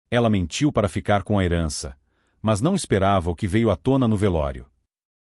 Ela mentiu para ficar com a herança, mas não esperava o que veio à tona no velório.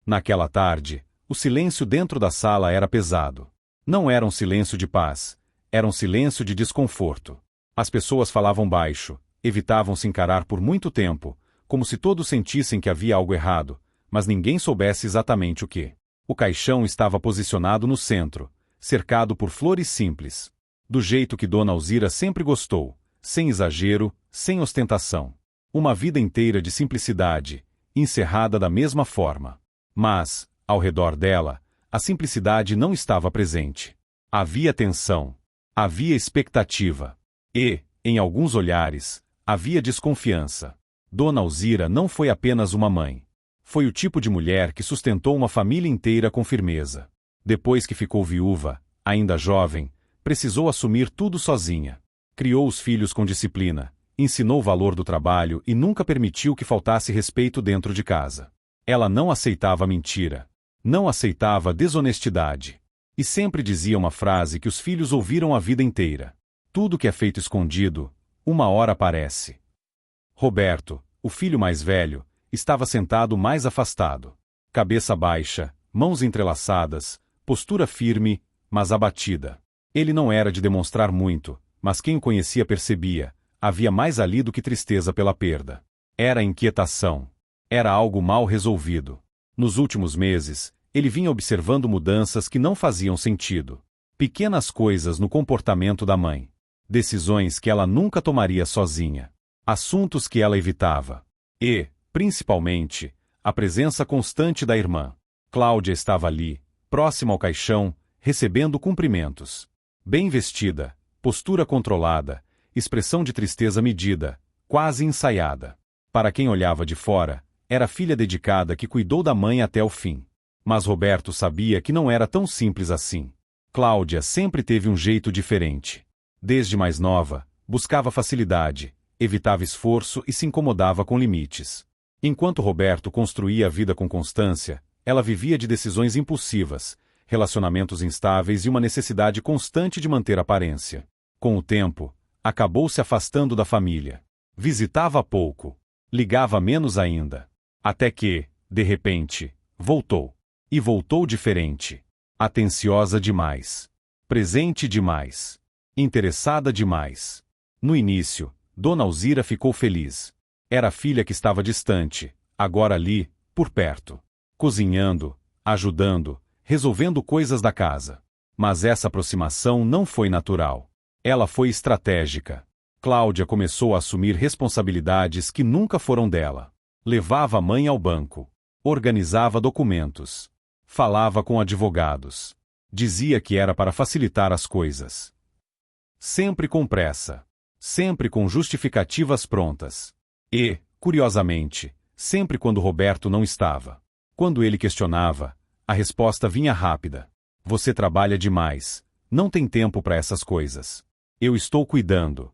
Naquela tarde, o silêncio dentro da sala era pesado. Não era um silêncio de paz, era um silêncio de desconforto. As pessoas falavam baixo, evitavam se encarar por muito tempo, como se todos sentissem que havia algo errado, mas ninguém soubesse exatamente o que. O caixão estava posicionado no centro, cercado por flores simples. Do jeito que Dona Alzira sempre gostou, sem exagero, sem ostentação. Uma vida inteira de simplicidade, encerrada da mesma forma. Mas, ao redor dela, a simplicidade não estava presente. Havia tensão, havia expectativa. E, em alguns olhares, havia desconfiança. Dona Alzira não foi apenas uma mãe. Foi o tipo de mulher que sustentou uma família inteira com firmeza. Depois que ficou viúva, ainda jovem, precisou assumir tudo sozinha. Criou os filhos com disciplina, ensinou o valor do trabalho e nunca permitiu que faltasse respeito dentro de casa. Ela não aceitava mentira. Não aceitava desonestidade. E sempre dizia uma frase que os filhos ouviram a vida inteira. Tudo que é feito escondido, uma hora aparece. Roberto, o filho mais velho, estava sentado mais afastado. Cabeça baixa, mãos entrelaçadas, postura firme, mas abatida. Ele não era de demonstrar muito, mas quem o conhecia percebia, havia mais ali do que tristeza pela perda. Era inquietação. Era algo mal resolvido. Nos últimos meses, ele vinha observando mudanças que não faziam sentido. Pequenas coisas no comportamento da mãe. Decisões que ela nunca tomaria sozinha. Assuntos que ela evitava. E, principalmente, a presença constante da irmã. Cláudia estava ali, próxima ao caixão, recebendo cumprimentos. Bem vestida, postura controlada, expressão de tristeza medida, quase ensaiada. Para quem olhava de fora, era a filha dedicada que cuidou da mãe até o fim. Mas Roberto sabia que não era tão simples assim. Cláudia sempre teve um jeito diferente. Desde mais nova, buscava facilidade, evitava esforço e se incomodava com limites. Enquanto Roberto construía a vida com constância, ela vivia de decisões impulsivas, relacionamentos instáveis e uma necessidade constante de manter aparência. Com o tempo, acabou se afastando da família. Visitava pouco. Ligava menos ainda. Até que, de repente, voltou. E voltou diferente. Atenciosa demais. Presente demais. Interessada demais. No início, Dona Alzira ficou feliz. Era a filha que estava distante, agora ali, por perto. Cozinhando, ajudando, resolvendo coisas da casa. Mas essa aproximação não foi natural. Ela foi estratégica. Cláudia começou a assumir responsabilidades que nunca foram dela. Levava a mãe ao banco. Organizava documentos. Falava com advogados. Dizia que era para facilitar as coisas. Sempre com pressa. Sempre com justificativas prontas. E, curiosamente, sempre quando Roberto não estava. Quando ele questionava, a resposta vinha rápida. Você trabalha demais. Não tem tempo para essas coisas. Eu estou cuidando.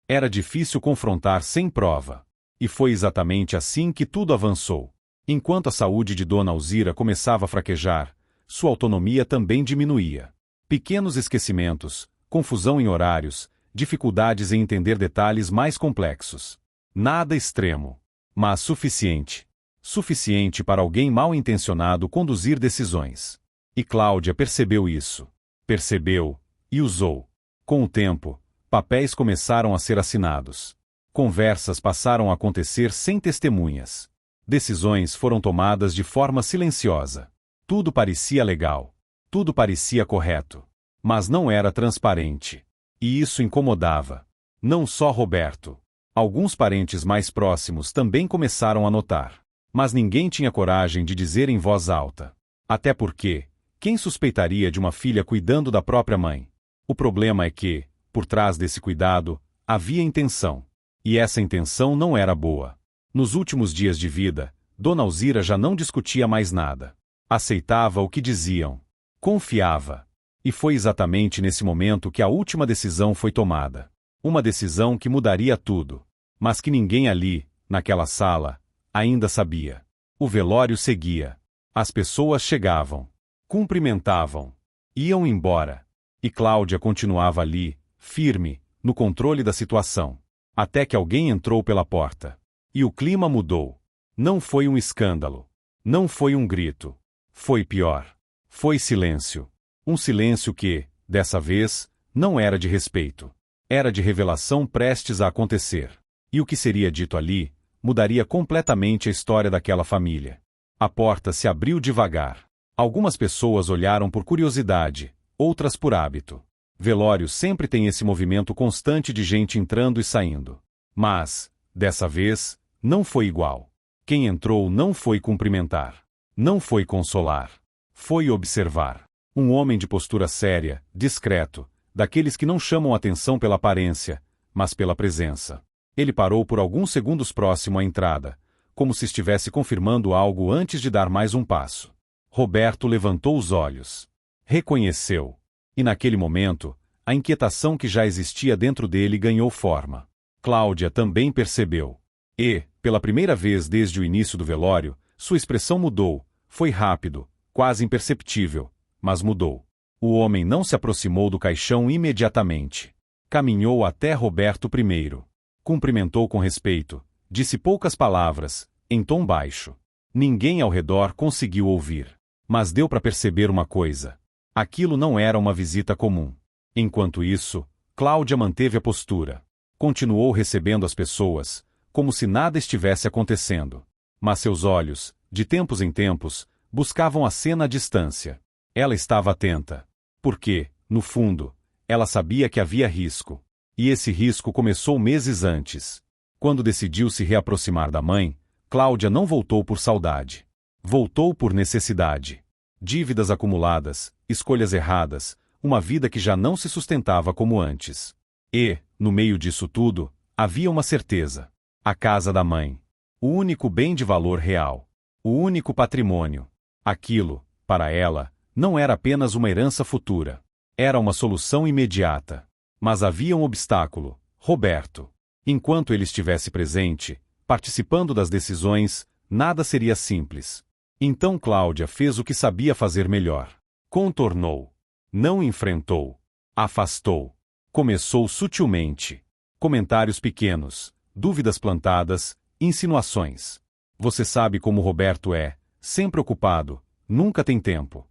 Era difícil confrontar sem prova. E foi exatamente assim que tudo avançou. Enquanto a saúde de Dona Alzira começava a fraquejar, sua autonomia também diminuía. Pequenos esquecimentos, confusão em horários, dificuldades em entender detalhes mais complexos. Nada extremo, mas suficiente. Suficiente para alguém mal intencionado conduzir decisões. E Cláudia percebeu isso. Percebeu e usou. Com o tempo, papéis começaram a ser assinados. Conversas passaram a acontecer sem testemunhas. Decisões foram tomadas de forma silenciosa. Tudo parecia legal. Tudo parecia correto. Mas não era transparente. E isso incomodava. Não só Roberto. Alguns parentes mais próximos também começaram a notar. Mas ninguém tinha coragem de dizer em voz alta. Até porque, quem suspeitaria de uma filha cuidando da própria mãe? O problema é que, por trás desse cuidado, havia intenção. E essa intenção não era boa. Nos últimos dias de vida, Dona Alzira já não discutia mais nada. Aceitava o que diziam. Confiava. E foi exatamente nesse momento que a última decisão foi tomada. Uma decisão que mudaria tudo. Mas que ninguém ali, naquela sala, ainda sabia. O velório seguia. As pessoas chegavam. Cumprimentavam. Iam embora. E Cláudia continuava ali, firme, no controle da situação. Até que alguém entrou pela porta. E o clima mudou. Não foi um escândalo. Não foi um grito. Foi pior. Foi silêncio. Um silêncio que, dessa vez, não era de respeito. Era de revelação prestes a acontecer. E o que seria dito ali, mudaria completamente a história daquela família. A porta se abriu devagar. Algumas pessoas olharam por curiosidade, outras por hábito. Velório sempre tem esse movimento constante de gente entrando e saindo. Mas, dessa vez, não foi igual. Quem entrou não foi cumprimentar. Não foi consolar. Foi observar. Um homem de postura séria, discreto, daqueles que não chamam atenção pela aparência, mas pela presença. Ele parou por alguns segundos próximo à entrada, como se estivesse confirmando algo antes de dar mais um passo. Roberto levantou os olhos. Reconheceu. E naquele momento, a inquietação que já existia dentro dele ganhou forma. Cláudia também percebeu. E, pela primeira vez desde o início do velório, sua expressão mudou. Foi rápido, quase imperceptível, mas mudou. O homem não se aproximou do caixão imediatamente. Caminhou até Roberto primeiro. Cumprimentou com respeito. Disse poucas palavras, em tom baixo. Ninguém ao redor conseguiu ouvir. Mas deu para perceber uma coisa. Aquilo não era uma visita comum. Enquanto isso, Cláudia manteve a postura. Continuou recebendo as pessoas, como se nada estivesse acontecendo. Mas seus olhos, de tempos em tempos, buscavam a cena à distância. Ela estava atenta. Porque, no fundo, ela sabia que havia risco. E esse risco começou meses antes. Quando decidiu se reaproximar da mãe, Cláudia não voltou por saudade. Voltou por necessidade. Dívidas acumuladas, escolhas erradas, uma vida que já não se sustentava como antes. E, no meio disso tudo, havia uma certeza. A casa da mãe. O único bem de valor real. O único patrimônio. Aquilo, para ela, não era apenas uma herança futura. Era uma solução imediata. Mas havia um obstáculo, Roberto. Enquanto ele estivesse presente, participando das decisões, nada seria simples. Então Cláudia fez o que sabia fazer melhor. Contornou. Não enfrentou. Afastou. Começou sutilmente. Comentários pequenos, dúvidas plantadas, insinuações. Você sabe como Roberto é, sempre ocupado, nunca tem tempo.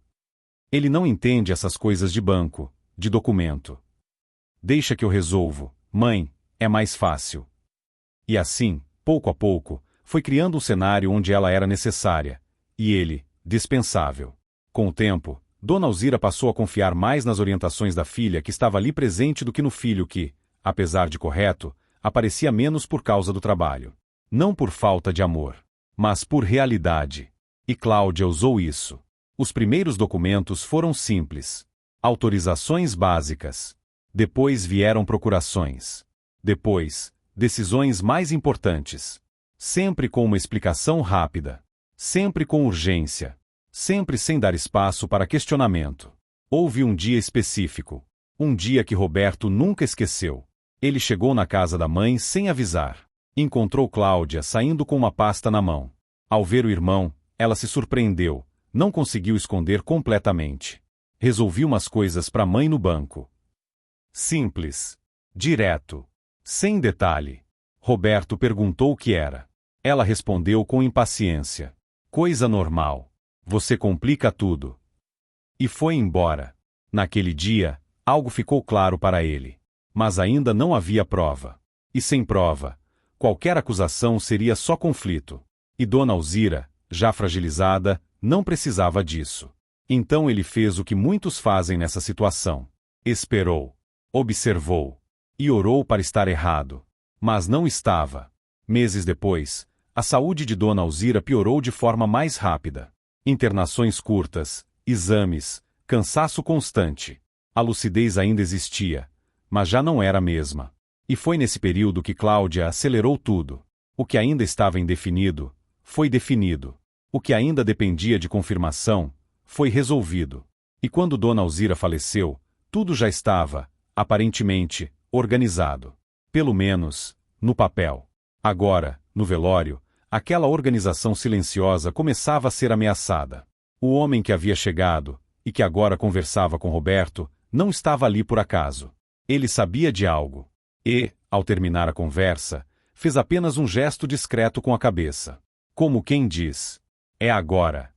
Ele não entende essas coisas de banco, de documento. Deixa que eu resolvo, mãe, é mais fácil. E assim, pouco a pouco, foi criando um cenário onde ela era necessária. E ele, dispensável. Com o tempo, Dona Alzira passou a confiar mais nas orientações da filha que estava ali presente do que no filho que, apesar de correto, aparecia menos por causa do trabalho. Não por falta de amor, mas por realidade. E Cláudia usou isso. Os primeiros documentos foram simples. Autorizações básicas. Depois vieram procurações. Depois, decisões mais importantes. Sempre com uma explicação rápida. Sempre com urgência. Sempre sem dar espaço para questionamento. Houve um dia específico. Um dia que Roberto nunca esqueceu. Ele chegou na casa da mãe sem avisar. Encontrou Cláudia saindo com uma pasta na mão. Ao ver o irmão, ela se surpreendeu. Não conseguiu esconder completamente. Resolvi umas coisas para a mãe no banco. Simples. Direto. Sem detalhe. Roberto perguntou o que era. Ela respondeu com impaciência. Coisa normal. Você complica tudo. E foi embora. Naquele dia, algo ficou claro para ele. Mas ainda não havia prova. E sem prova, qualquer acusação seria só conflito. E Dona Alzira, já fragilizada, não precisava disso. Então ele fez o que muitos fazem nessa situação. Esperou. Observou. E orou para estar errado. Mas não estava. Meses depois, a saúde de Dona Alzira piorou de forma mais rápida. Internações curtas, exames, cansaço constante. A lucidez ainda existia, mas já não era a mesma. E foi nesse período que Cláudia acelerou tudo. O que ainda estava indefinido, foi definido. O que ainda dependia de confirmação, foi resolvido. E quando Dona Alzira faleceu, tudo já estava, aparentemente, organizado. Pelo menos, no papel. Agora, no velório, aquela organização silenciosa começava a ser ameaçada. O homem que havia chegado, e que agora conversava com Roberto, não estava ali por acaso. Ele sabia de algo. E, ao terminar a conversa, fez apenas um gesto discreto com a cabeça. Como quem diz: é agora.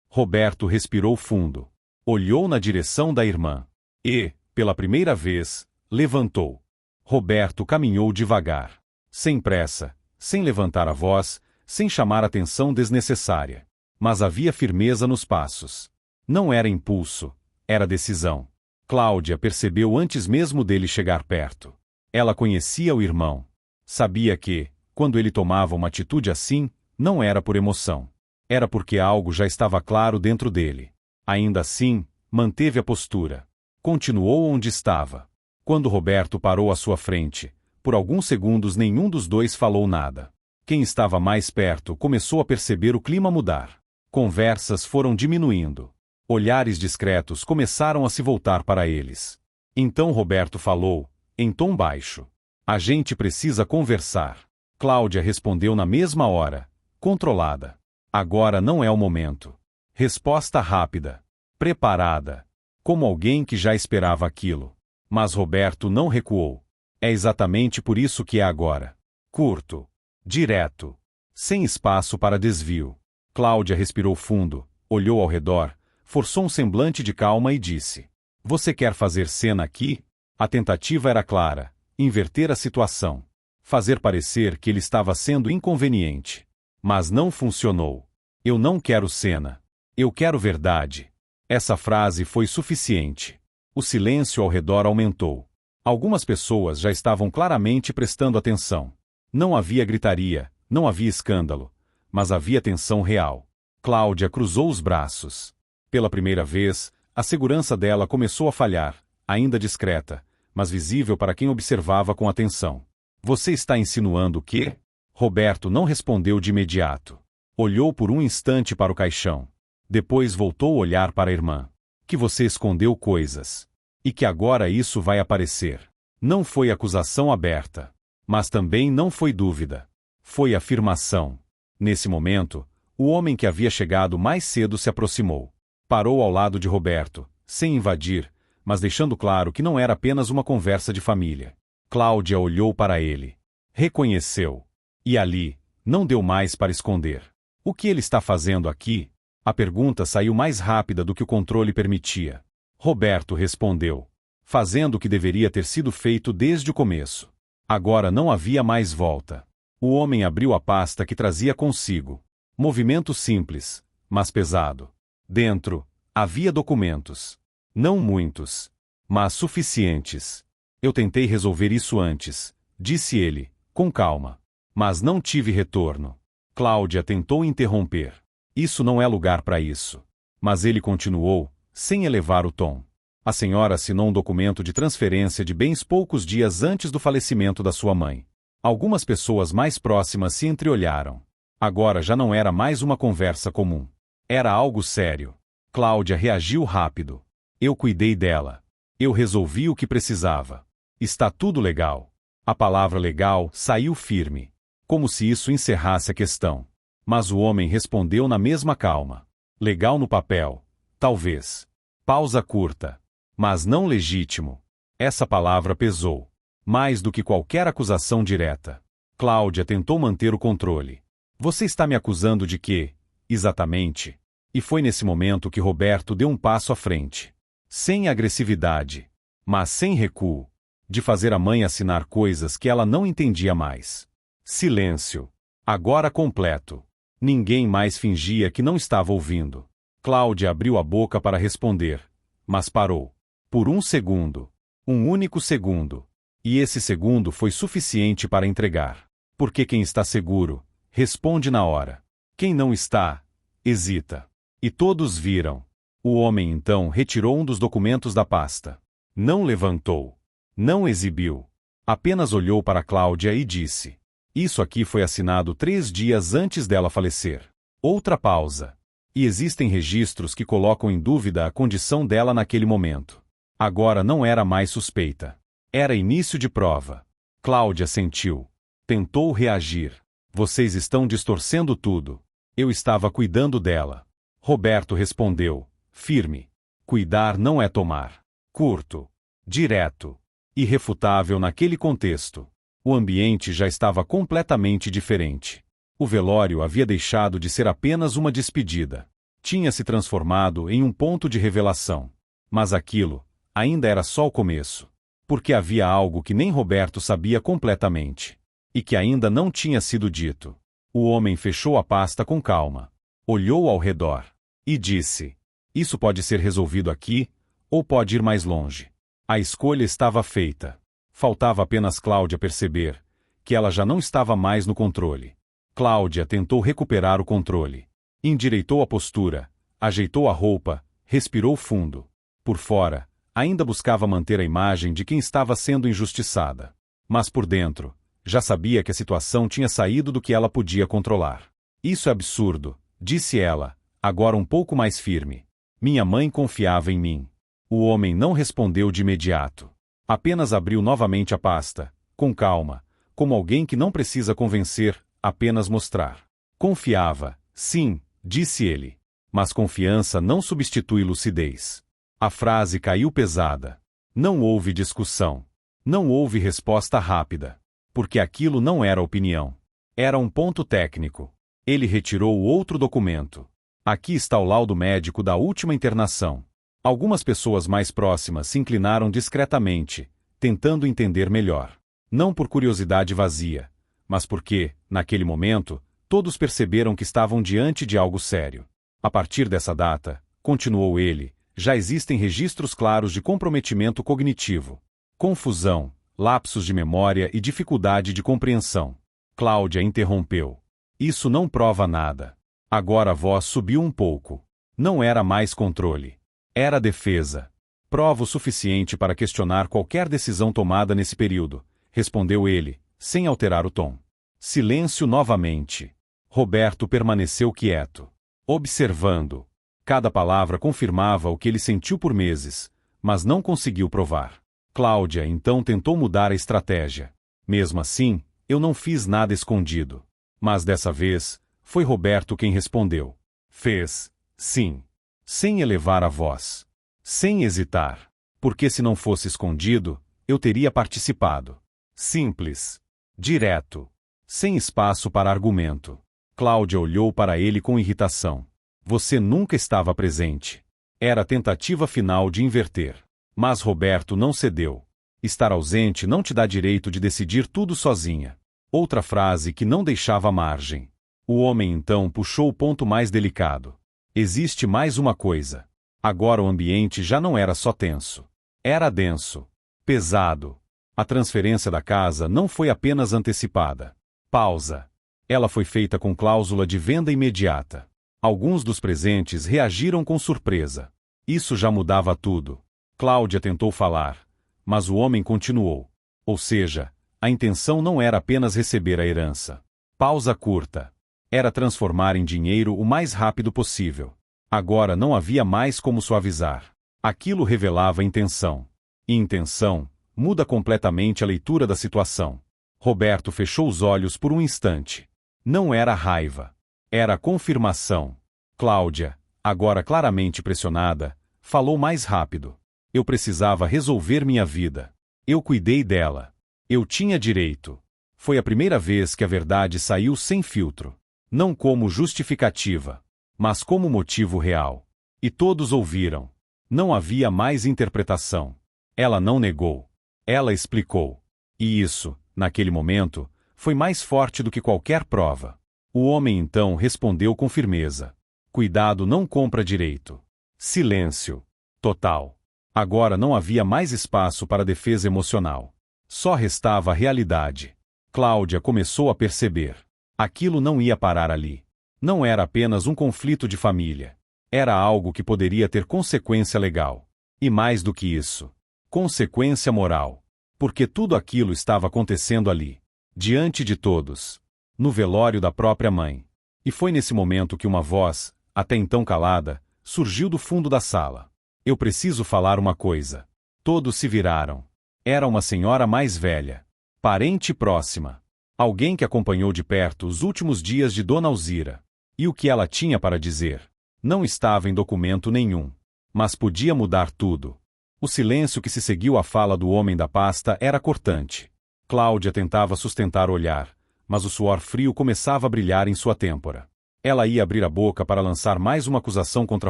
Roberto respirou fundo. Olhou na direção da irmã. E, pela primeira vez, levantou. Roberto caminhou devagar. Sem pressa, sem levantar a voz, sem chamar atenção desnecessária. Mas havia firmeza nos passos. Não era impulso, era decisão. Cláudia percebeu antes mesmo dele chegar perto. Ela conhecia o irmão. Sabia que, quando ele tomava uma atitude assim, não era por emoção. Era porque algo já estava claro dentro dele. Ainda assim, manteve a postura. Continuou onde estava. Quando Roberto parou à sua frente, por alguns segundos nenhum dos dois falou nada. Quem estava mais perto começou a perceber o clima mudar. Conversas foram diminuindo. Olhares discretos começaram a se voltar para eles. Então Roberto falou, em tom baixo. A gente precisa conversar. Cláudia respondeu na mesma hora, controlada. Agora não é o momento. Resposta rápida. Preparada. Como alguém que já esperava aquilo. Mas Roberto não recuou. É exatamente por isso que é agora. Curto. Direto. Sem espaço para desvio. Cláudia respirou fundo, olhou ao redor, forçou um semblante de calma e disse: Você quer fazer cena aqui? A tentativa era clara, inverter a situação. Fazer parecer que ele estava sendo inconveniente. Mas não funcionou. Eu não quero cena. Eu quero verdade. Essa frase foi suficiente. O silêncio ao redor aumentou. Algumas pessoas já estavam claramente prestando atenção. Não havia gritaria, não havia escândalo, mas havia tensão real. Cláudia cruzou os braços. Pela primeira vez, a segurança dela começou a falhar, ainda discreta, mas visível para quem observava com atenção. Você está insinuando que? Roberto não respondeu de imediato. Olhou por um instante para o caixão. Depois voltou a olhar para a irmã. Que você escondeu coisas. E que agora isso vai aparecer. Não foi acusação aberta. Mas também não foi dúvida. Foi afirmação. Nesse momento, o homem que havia chegado mais cedo se aproximou. Parou ao lado de Roberto, sem invadir, mas deixando claro que não era apenas uma conversa de família. Cláudia olhou para ele. Reconheceu. E ali, não deu mais para esconder. O que ele está fazendo aqui? A pergunta saiu mais rápida do que o controle permitia. Roberto respondeu. Fazendo o que deveria ter sido feito desde o começo. Agora não havia mais volta. O homem abriu a pasta que trazia consigo. Movimento simples, mas pesado. Dentro, havia documentos. Não muitos, mas suficientes. Eu tentei resolver isso antes, disse ele, com calma. Mas não tive retorno. Cláudia tentou interromper. Isso não é lugar para isso. Mas ele continuou, sem elevar o tom. A senhora assinou um documento de transferência de bens poucos dias antes do falecimento da sua mãe. Algumas pessoas mais próximas se entreolharam. Agora já não era mais uma conversa comum. Era algo sério. Cláudia reagiu rápido. Eu cuidei dela. Eu resolvi o que precisava. Está tudo legal. A palavra legal saiu firme. Como se isso encerrasse a questão. Mas o homem respondeu na mesma calma. Legal no papel. Talvez. Pausa curta. Mas não legítimo. Essa palavra pesou. Mais do que qualquer acusação direta. Cláudia tentou manter o controle. Você está me acusando de quê? Exatamente. E foi nesse momento que Roberto deu um passo à frente. Sem agressividade. Mas sem recuo. De fazer a mãe assinar coisas que ela não entendia mais. Silêncio. Agora completo. Ninguém mais fingia que não estava ouvindo. Cláudia abriu a boca para responder. Mas parou. Por um segundo. Um único segundo. E esse segundo foi suficiente para entregar. Porque quem está seguro, responde na hora. Quem não está, hesita. E todos viram. O homem então retirou um dos documentos da pasta. Não levantou. Não exibiu. Apenas olhou para Cláudia e disse. Isso aqui foi assinado 3 dias antes dela falecer. Outra pausa. E existem registros que colocam em dúvida a condição dela naquele momento. Agora não era mais suspeita. Era início de prova. Cláudia sentiu. Tentou reagir. Vocês estão distorcendo tudo. Eu estava cuidando dela. Roberto respondeu, firme. Cuidar não é tomar. Curto. Direto. Irrefutável naquele contexto. O ambiente já estava completamente diferente. O velório havia deixado de ser apenas uma despedida. Tinha se transformado em um ponto de revelação. Mas aquilo ainda era só o começo. Porque havia algo que nem Roberto sabia completamente. E que ainda não tinha sido dito. O homem fechou a pasta com calma. Olhou ao redor. E disse: isso pode ser resolvido aqui, ou pode ir mais longe. A escolha estava feita. Faltava apenas Cláudia perceber que ela já não estava mais no controle. Cláudia tentou recuperar o controle. Endireitou a postura, ajeitou a roupa, respirou fundo. Por fora, ainda buscava manter a imagem de quem estava sendo injustiçada. Mas por dentro, já sabia que a situação tinha saído do que ela podia controlar. Isso é absurdo, disse ela, agora um pouco mais firme. Minha mãe confiava em mim. O homem não respondeu de imediato. Apenas abriu novamente a pasta, com calma, como alguém que não precisa convencer, apenas mostrar. Confiava, sim, disse ele. Mas confiança não substitui lucidez. A frase caiu pesada. Não houve discussão. Não houve resposta rápida. Porque aquilo não era opinião. Era um ponto técnico. Ele retirou o outro documento. Aqui está o laudo médico da última internação. Algumas pessoas mais próximas se inclinaram discretamente, tentando entender melhor. Não por curiosidade vazia, mas porque, naquele momento, todos perceberam que estavam diante de algo sério. A partir dessa data, continuou ele, já existem registros claros de comprometimento cognitivo, confusão, lapsos de memória e dificuldade de compreensão. Cláudia interrompeu. Isso não prova nada. Agora a voz subiu um pouco. Não era mais controle. Era defesa. Prova o suficiente para questionar qualquer decisão tomada nesse período, respondeu ele, sem alterar o tom. Silêncio novamente. Roberto permaneceu quieto, observando. Cada palavra confirmava o que ele sentiu por meses, mas não conseguiu provar. Cláudia então tentou mudar a estratégia. Mesmo assim, eu não fiz nada escondido. Mas dessa vez, foi Roberto quem respondeu. Fez, sim. Sem elevar a voz. Sem hesitar. Porque se não fosse escondido, eu teria participado. Simples. Direto. Sem espaço para argumento. Cláudia olhou para ele com irritação. Você nunca estava presente. Era a tentativa final de inverter. Mas Roberto não cedeu. Estar ausente não te dá direito de decidir tudo sozinha. Outra frase que não deixava margem. O homem então puxou o ponto mais delicado. Existe mais uma coisa. Agora o ambiente já não era só tenso. Era denso. Pesado. A transferência da casa não foi apenas antecipada. Pausa. Ela foi feita com cláusula de venda imediata. Alguns dos presentes reagiram com surpresa. Isso já mudava tudo. Cláudia tentou falar, mas o homem continuou. Ou seja, a intenção não era apenas receber a herança. Pausa curta. Era transformar em dinheiro o mais rápido possível. Agora não havia mais como suavizar. Aquilo revelava intenção. E intenção muda completamente a leitura da situação. Roberto fechou os olhos por um instante. Não era raiva. Era confirmação. Cláudia, agora claramente pressionada, falou mais rápido. Eu precisava resolver minha vida. Eu cuidei dela. Eu tinha direito. Foi a primeira vez que a verdade saiu sem filtro. Não como justificativa, mas como motivo real. E todos ouviram. Não havia mais interpretação. Ela não negou. Ela explicou. E isso, naquele momento, foi mais forte do que qualquer prova. O homem então respondeu com firmeza. Cuidado não compra direito. Silêncio. Total. Agora não havia mais espaço para defesa emocional. Só restava a realidade. Cláudia começou a perceber. Aquilo não ia parar ali. Não era apenas um conflito de família. Era algo que poderia ter consequência legal. E mais do que isso, consequência moral. Porque tudo aquilo estava acontecendo ali. Diante de todos. No velório da própria mãe. E foi nesse momento que uma voz, até então calada, surgiu do fundo da sala. Eu preciso falar uma coisa. Todos se viraram. Era uma senhora mais velha. Parente próxima. Alguém que acompanhou de perto os últimos dias de Dona Alzira. E o que ela tinha para dizer? Não estava em documento nenhum. Mas podia mudar tudo. O silêncio que se seguiu à fala do homem da pasta era cortante. Cláudia tentava sustentar o olhar, mas o suor frio começava a brilhar em sua têmpora. Ela ia abrir a boca para lançar mais uma acusação contra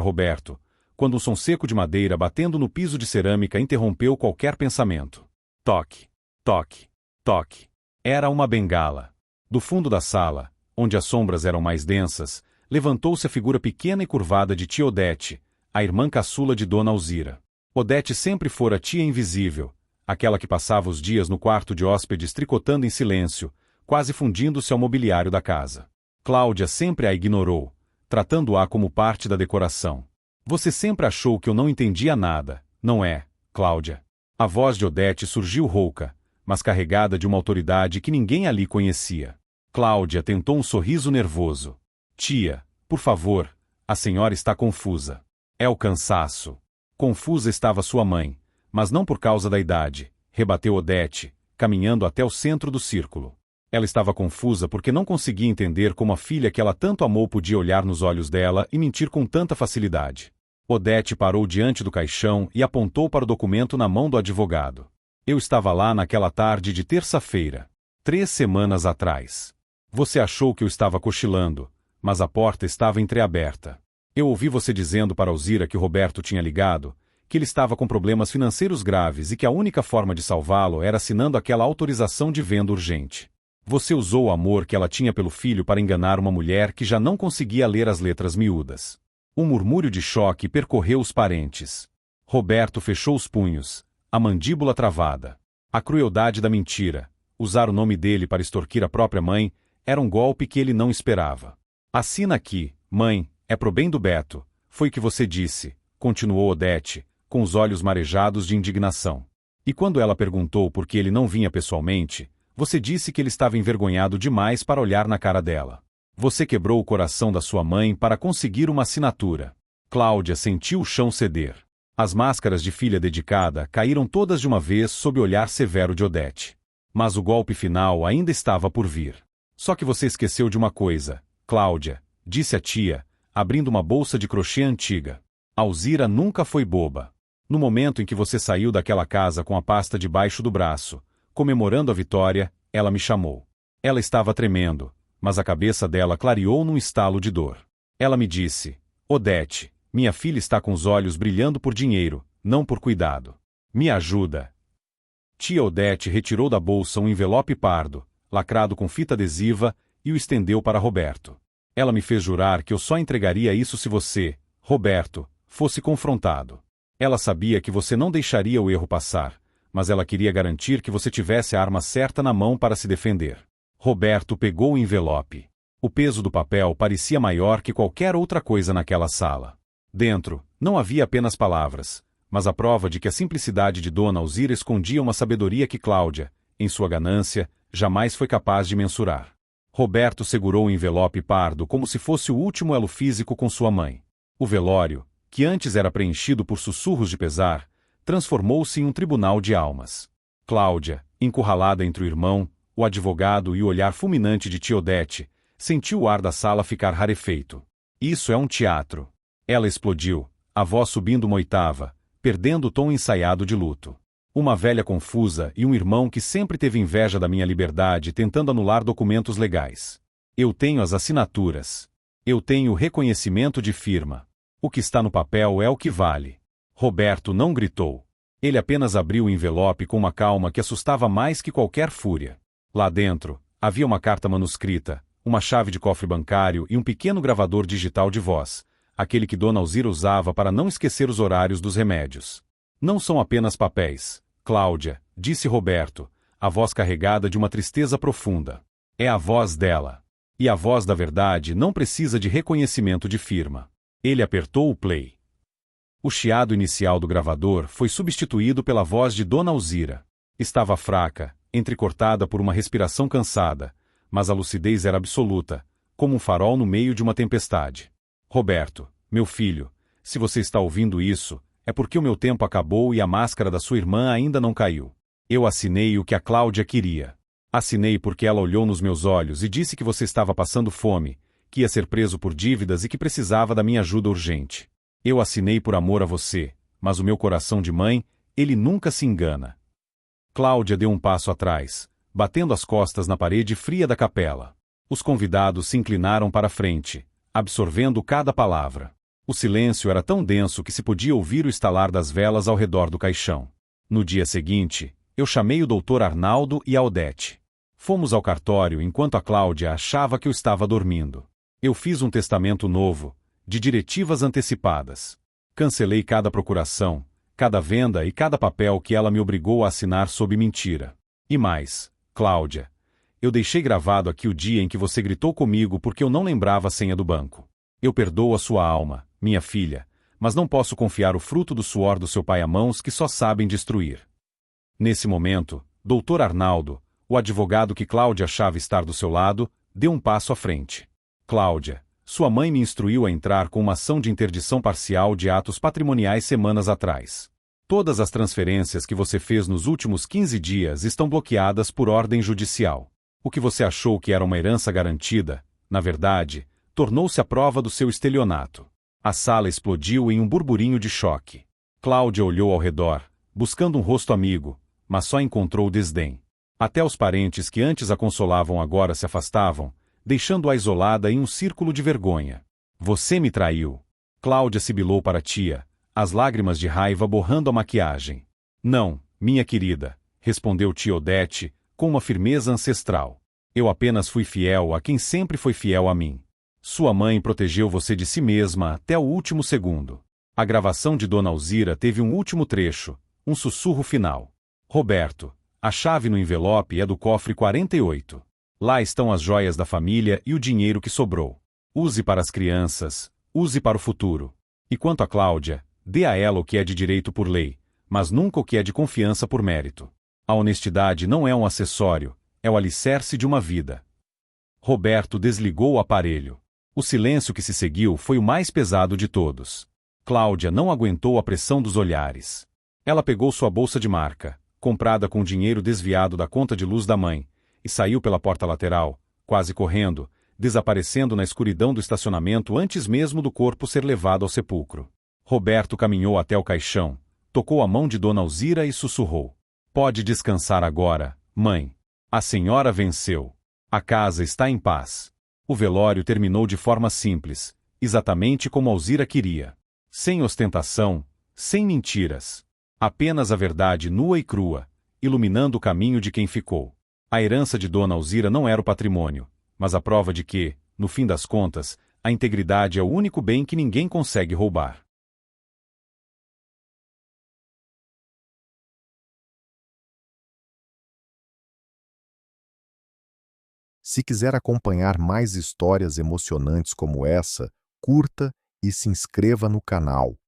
Roberto, quando um som seco de madeira batendo no piso de cerâmica interrompeu qualquer pensamento. Toque, toque, toque. Era uma bengala. Do fundo da sala, onde as sombras eram mais densas, levantou-se a figura pequena e curvada de tia Odete, a irmã caçula de Dona Alzira. Odete sempre fora tia invisível, aquela que passava os dias no quarto de hóspedes tricotando em silêncio, quase fundindo-se ao mobiliário da casa. Cláudia sempre a ignorou, tratando-a como parte da decoração. Você sempre achou que eu não entendia nada, não é, Cláudia? A voz de Odete surgiu rouca, mas carregada de uma autoridade que ninguém ali conhecia. Cláudia tentou um sorriso nervoso. Tia, por favor, a senhora está confusa. É o cansaço. Confusa estava sua mãe, mas não por causa da idade, rebateu Odete, caminhando até o centro do círculo. Ela estava confusa porque não conseguia entender como a filha que ela tanto amou podia olhar nos olhos dela e mentir com tanta facilidade. Odete parou diante do caixão e apontou para o documento na mão do advogado. Eu estava lá naquela tarde de terça-feira, 3 semanas atrás. Você achou que eu estava cochilando, mas a porta estava entreaberta. Eu ouvi você dizendo para Alzira que Roberto tinha ligado, que ele estava com problemas financeiros graves e que a única forma de salvá-lo era assinando aquela autorização de venda urgente. Você usou o amor que ela tinha pelo filho para enganar uma mulher que já não conseguia ler as letras miúdas. Um murmúrio de choque percorreu os parentes. Roberto fechou os punhos, a mandíbula travada. A crueldade da mentira, usar o nome dele para extorquir a própria mãe, era um golpe que ele não esperava. Assina aqui, mãe, é pro bem do Beto, foi o que você disse, continuou Odete, com os olhos marejados de indignação. E quando ela perguntou por que ele não vinha pessoalmente, você disse que ele estava envergonhado demais para olhar na cara dela. Você quebrou o coração da sua mãe para conseguir uma assinatura. Cláudia sentiu o chão ceder. As máscaras de filha dedicada caíram todas de uma vez sob o olhar severo de Odete. Mas o golpe final ainda estava por vir. Só que você esqueceu de uma coisa, Cláudia, disse a tia, abrindo uma bolsa de crochê antiga. Alzira nunca foi boba. No momento em que você saiu daquela casa com a pasta debaixo do braço, comemorando a vitória, ela me chamou. Ela estava tremendo, mas a cabeça dela clareou num estalo de dor. Ela me disse, Odete, minha filha está com os olhos brilhando por dinheiro, não por cuidado. Me ajuda. Tia Odete retirou da bolsa um envelope pardo, lacrado com fita adesiva, e o estendeu para Roberto. Ela me fez jurar que eu só entregaria isso se você, Roberto, fosse confrontado. Ela sabia que você não deixaria o erro passar, mas ela queria garantir que você tivesse a arma certa na mão para se defender. Roberto pegou o envelope. O peso do papel parecia maior que qualquer outra coisa naquela sala. Dentro, não havia apenas palavras, mas a prova de que a simplicidade de Dona Alzira escondia uma sabedoria que Cláudia, em sua ganância, jamais foi capaz de mensurar. Roberto segurou o envelope pardo como se fosse o último elo físico com sua mãe. O velório, que antes era preenchido por sussurros de pesar, transformou-se em um tribunal de almas. Cláudia, encurralada entre o irmão, o advogado e o olhar fulminante de tia Odete, sentiu o ar da sala ficar rarefeito. Isso é um teatro. Ela explodiu, a voz subindo uma oitava, perdendo o tom ensaiado de luto. Uma velha confusa e um irmão que sempre teve inveja da minha liberdade tentando anular documentos legais. Eu tenho as assinaturas. Eu tenho o reconhecimento de firma. O que está no papel é o que vale. Roberto não gritou. Ele apenas abriu o envelope com uma calma que assustava mais que qualquer fúria. Lá dentro, havia uma carta manuscrita, uma chave de cofre bancário e um pequeno gravador digital de voz, aquele que Dona Alzira usava para não esquecer os horários dos remédios. Não são apenas papéis, Cláudia, disse Roberto, a voz carregada de uma tristeza profunda. É a voz dela. E a voz da verdade não precisa de reconhecimento de firma. Ele apertou o play. O chiado inicial do gravador foi substituído pela voz de Dona Alzira. Estava fraca, entrecortada por uma respiração cansada, mas a lucidez era absoluta, como um farol no meio de uma tempestade. Roberto, meu filho, se você está ouvindo isso, é porque o meu tempo acabou e a máscara da sua irmã ainda não caiu. Eu assinei o que a Cláudia queria. Assinei porque ela olhou nos meus olhos e disse que você estava passando fome, que ia ser preso por dívidas e que precisava da minha ajuda urgente. Eu assinei por amor a você, mas o meu coração de mãe Ele nunca se engana. Cláudia deu um passo atrás, batendo as costas na parede fria da capela. Os convidados se inclinaram para a frente, absorvendo cada palavra. O silêncio era tão denso que se podia ouvir o estalar das velas ao redor do caixão. No dia seguinte, eu chamei o Dr. Arnaldo e a Odete. Fomos ao cartório enquanto a Cláudia achava que eu estava dormindo. Eu fiz um testamento novo, de diretivas antecipadas. Cancelei cada procuração, cada venda e cada papel que ela me obrigou a assinar sob mentira. E mais, Cláudia, eu deixei gravado aqui o dia em que você gritou comigo porque eu não lembrava a senha do banco. Eu perdoo a sua alma, minha filha, mas não posso confiar o fruto do suor do seu pai a mãos que só sabem destruir. Nesse momento, Dr. Arnaldo, o advogado que Cláudia achava estar do seu lado, deu um passo à frente. Cláudia, sua mãe me instruiu a entrar com uma ação de interdição parcial de atos patrimoniais semanas atrás. Todas as transferências que você fez nos últimos 15 dias estão bloqueadas por ordem judicial. O que você achou que era uma herança garantida, na verdade, tornou-se a prova do seu estelionato. A sala explodiu em um burburinho de choque. Cláudia olhou ao redor, buscando um rosto amigo, mas só encontrou desdém. Até os parentes que antes a consolavam agora se afastavam, deixando-a isolada em um círculo de vergonha. Você me traiu. Cláudia sibilou para a tia, as lágrimas de raiva borrando a maquiagem. Não, minha querida, respondeu tia Odete, com uma firmeza ancestral. Eu apenas fui fiel a quem sempre foi fiel a mim. Sua mãe protegeu você de si mesma até o último segundo. A gravação de Dona Alzira teve um último trecho, um sussurro final. Roberto, a chave no envelope é do cofre 48. Lá estão as joias da família e o dinheiro que sobrou. Use para as crianças, use para o futuro. E quanto a Cláudia, dê a ela o que é de direito por lei, mas nunca o que é de confiança por mérito. A honestidade não é um acessório, é o alicerce de uma vida. Roberto desligou o aparelho. O silêncio que se seguiu foi o mais pesado de todos. Cláudia não aguentou a pressão dos olhares. Ela pegou sua bolsa de marca, comprada com dinheiro desviado da conta de luz da mãe, e saiu pela porta lateral, quase correndo, desaparecendo na escuridão do estacionamento antes mesmo do corpo ser levado ao sepulcro. Roberto caminhou até o caixão, tocou a mão de Dona Alzira e sussurrou. Pode descansar agora, mãe. A senhora venceu. A casa está em paz. O velório terminou de forma simples, exatamente como Alzira queria. Sem ostentação, sem mentiras. Apenas a verdade nua e crua, iluminando o caminho de quem ficou. A herança de Dona Alzira não era o patrimônio, mas a prova de que, no fim das contas, a integridade é o único bem que ninguém consegue roubar. Se quiser acompanhar mais histórias emocionantes como essa, curta e se inscreva no canal.